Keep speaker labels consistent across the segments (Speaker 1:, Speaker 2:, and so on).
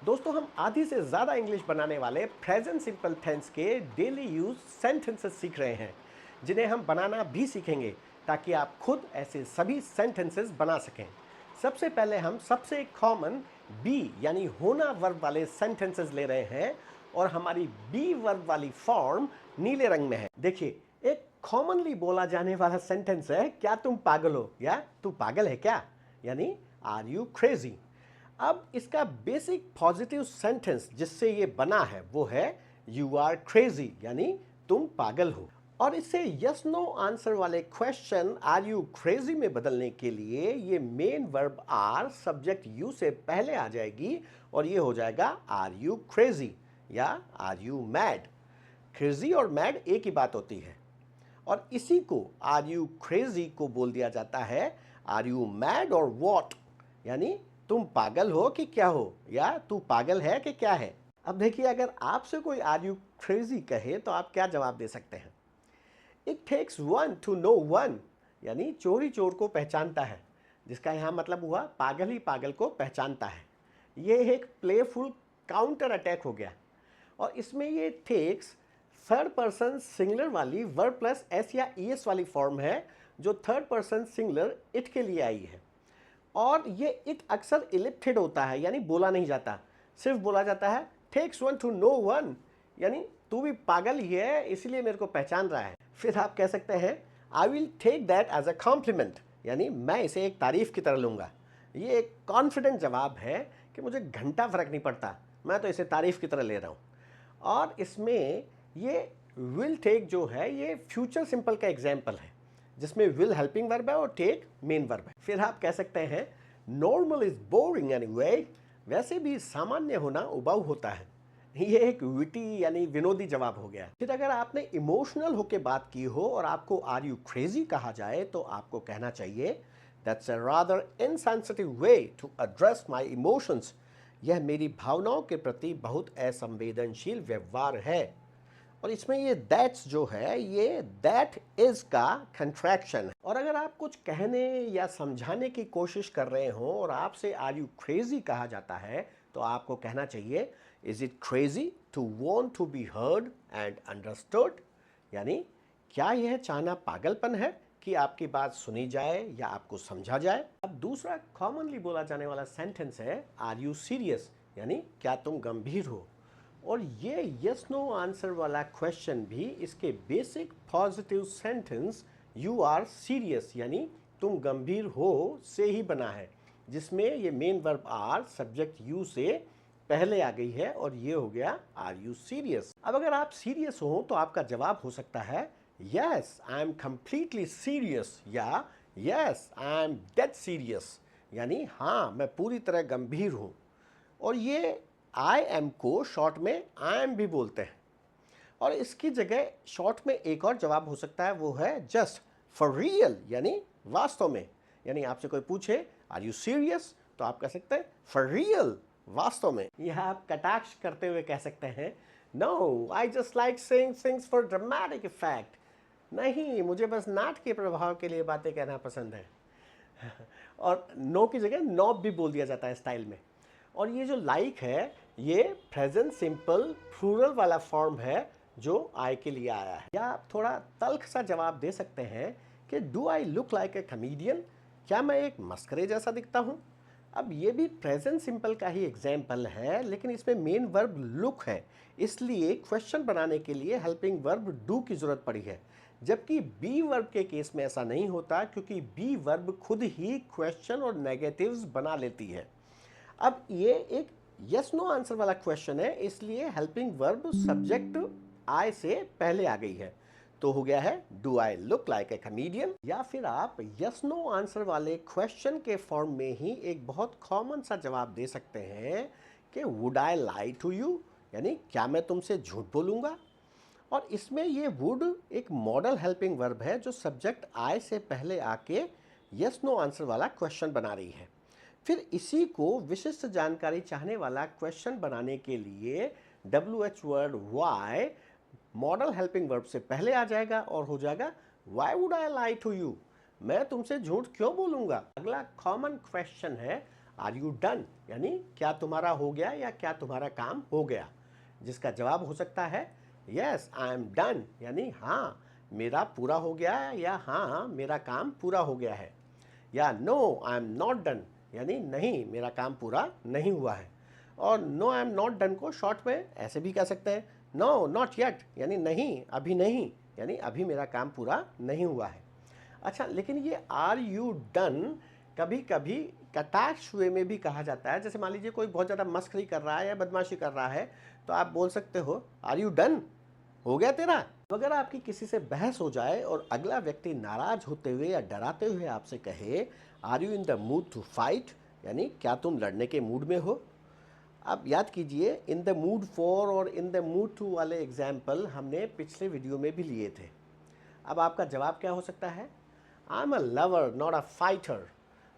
Speaker 1: दोस्तों, हम आधी से ज़्यादा इंग्लिश बनाने वाले प्रेजेंट सिंपल टेंस के डेली यूज सेंटेंसेस सीख रहे हैं, जिन्हें हम बनाना भी सीखेंगे ताकि आप खुद ऐसे सभी सेंटेंसेस बना सकें। सबसे पहले हम सबसे कॉमन बी यानी होना वर्ब वाले सेंटेंसेस ले रहे हैं और हमारी बी वर्ब वाली फॉर्म नीले रंग में है। देखिए, एक कॉमनली बोला जाने वाला सेंटेंस है, क्या तुम पागल हो या तू पागल है क्या, यानी आर यू क्रेजी। अब इसका बेसिक पॉजिटिव सेंटेंस जिससे ये बना है वो है यू आर क्रेजी, यानी तुम पागल हो। और इसे यस नो आंसर वाले क्वेश्चन आर यू क्रेजी में बदलने के लिए ये main verb are subject you से पहले आ जाएगी और ये हो जाएगा आर यू क्रेजी या आर यू मैड। क्रेजी और मैड एक ही बात होती है और इसी को आर यू क्रेजी को बोल दिया जाता है आर यू मैड और वॉट, यानी तुम पागल हो कि क्या हो या तू पागल है कि क्या है। अब देखिए, अगर आपसे कोई आर यू क्रेजी कहे तो आप क्या जवाब दे सकते हैं। It takes one to know one, यानी चोर ही चोर को पहचानता है, जिसका यहाँ मतलब हुआ पागल ही पागल को पहचानता है। ये एक प्लेफुल काउंटर अटैक हो गया और इसमें ये टेक्स थर्ड पर्सन सिंगुलर वाली वर्ब प्लस एस या ईएस वाली फॉर्म है, जो थर्ड पर्सन सिंगुलर इट के लिए आई है। और ये इट अक्सर इलिप्टेड होता है, यानी बोला नहीं जाता, सिर्फ बोला जाता है takes one to know one, यानी तू भी पागल ही है इसलिए मेरे को पहचान रहा है। फिर आप कह सकते हैं I will take that as a compliment, यानी मैं इसे एक तारीफ की तरह लूँगा। ये एक कॉन्फिडेंट जवाब है कि मुझे घंटा फर्क नहीं पड़ता, मैं तो इसे तारीफ की तरह ले रहा हूँ। और इसमें ये विल टेक जो है ये फ्यूचर सिंपल का एग्जाम्पल है, जिसमें विल हेल्पिंग वर्ब है और टेक मेन वर्ब है। फिर आप कह सकते हैं नॉर्मल इज बोरिंग एनीवे, वैसे भी सामान्य होना उबाऊ होता है। ये एक विटी यानी विनोदी जवाब हो गया। फिर अगर आपने इमोशनल होकर बात की हो और आपको आर यू क्रेजी कहा जाए तो आपको कहना चाहिए that's a rather insensitive way to address my emotions, यह मेरी भावनाओं के प्रति बहुत असंवेदनशील व्यवहार है। और इसमें ये दैट्स जो है ये दैट इज का कंट्रैक्शन है। और अगर आप कुछ कहने या समझाने की कोशिश कर रहे हो और आपसे आर यू क्रेजी कहा जाता है तो आपको कहना चाहिए is it crazy to want to be heard and understood, यानी क्या यह चाहना पागलपन है कि आपकी बात सुनी जाए या आपको समझा जाए। अब दूसरा कॉमनली बोला जाने वाला सेंटेंस है आर यू सीरियस, यानी क्या तुम गंभीर हो। और ये यस नो आंसर वाला क्वेश्चन भी इसके basic positive sentence you are serious यानी तुम गंभीर हो से ही बना है, जिसमें ये main verb are subject you से पहले आ गई है और ये हो गया आर यू सीरियस। अब अगर आप सीरियस हो तो आपका जवाब हो सकता है yes I am completely serious या yes I am dead serious, यानी हाँ मैं पूरी तरह गंभीर हूँ। और ये आई एम को शॉर्ट में आई एम भी बोलते हैं। और इसकी जगह शॉर्ट में एक और जवाब हो सकता है, वो है जस्ट फॉर रियल, यानी वास्तव में। यानी आपसे कोई पूछे आर यू सीरियस तो आप कह सकते हैं फॉर रियल, वास्तव में। यह आप कटाक्ष करते हुए कह सकते हैं no I just like saying things for dramatic effect, नहीं मुझे बस नाटक के प्रभाव के लिए बातें कहना पसंद है। और नो की जगह नॉब भी बोल दिया जाता है स्टाइल में। और ये जो लाइक है ये प्रेजेंट सिंपल प्लूरल वाला फॉर्म है जो आई के लिए आया है। या आप थोड़ा तल्ख सा जवाब दे सकते हैं कि do I look like a comedian, क्या मैं एक मस्करे जैसा दिखता हूँ। अब ये भी प्रेजेंट सिंपल का ही एग्जाम्पल है, लेकिन इसमें मेन वर्ब लुक है, इसलिए क्वेश्चन बनाने के लिए हेल्पिंग वर्ब डू की जरूरत पड़ी है। जबकि बी वर्ब के केस में ऐसा नहीं होता, क्योंकि बी वर्ब खुद ही क्वेश्चन और नेगेटिव्स बना लेती है। अब ये एक यस नो आंसर वाला क्वेश्चन है, इसलिए हेल्पिंग वर्ब सब्जेक्ट आई से पहले आ गई है, तो हो गया है do I look like a comedian. या फिर आप यस नो आंसर वाले क्वेश्चन के फॉर्म में ही एक बहुत कॉमन सा जवाब दे सकते हैं कि would I lie to you, यानी क्या मैं तुमसे झूठ बोलूँगा। और इसमें ये वुड एक मॉडल हेल्पिंग वर्ब है जो सब्जेक्ट आई से पहले आके यस नो आंसर वाला क्वेश्चन बना रही है। फिर इसी को विशिष्ट जानकारी चाहने वाला क्वेश्चन बनाने के लिए WH word why modal helping verb से पहले आ जाएगा और हो जाएगा why would I lie to you, मैं तुमसे झूठ क्यों बोलूँगा। अगला कॉमन क्वेश्चन है आर यू डन, यानी क्या तुम्हारा हो गया या क्या तुम्हारा काम हो गया, जिसका जवाब हो सकता है यस आई एम डन, यानी हाँ मेरा पूरा हो गया है, या हाँ मेरा काम पूरा हो गया है, या no I am not done, यानी नहीं मेरा काम पूरा नहीं हुआ है। और no I am not done को शॉर्ट में ऐसे भी कह सकते हैं, नो नॉट येट, यानी नहीं अभी नहीं, यानी अभी मेरा काम पूरा नहीं हुआ है। अच्छा, लेकिन ये आर यू डन कभी कभी कटाक्ष वे में भी कहा जाता है। जैसे मान लीजिए कोई बहुत ज़्यादा मस्करी कर रहा है या बदमाशी कर रहा है, तो आप बोल सकते हो आर यू डन, हो गया तेरा। अगर आपकी किसी से बहस हो जाए और अगला व्यक्ति नाराज होते हुए या डराते हुए आपसे कहे are you in the mood to fight, यानी क्या तुम लड़ने के मूड में हो। अब याद कीजिए, इन द मूड फॉर और इन द मूड टू वाले एग्जाम्पल हमने पिछले वीडियो में भी लिए थे। अब आपका जवाब क्या हो सकता है, I am a lover not a fighter,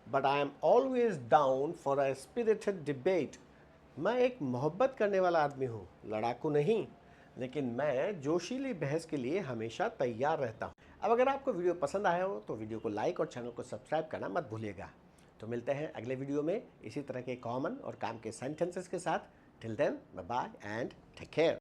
Speaker 1: but I am always down for a spirited debate. मैं एक मोहब्बत करने वाला आदमी हूँ, लड़ाकू नहीं, लेकिन मैं जोशीली बहस के लिए हमेशा तैयार रहता हूँ। अब अगर आपको वीडियो पसंद आया हो तो वीडियो को लाइक और चैनल को सब्सक्राइब करना मत भूलिएगा। तो मिलते हैं अगले वीडियो में इसी तरह के कॉमन और काम के सेंटेंसेस के साथ। Till then, bye bye and take care.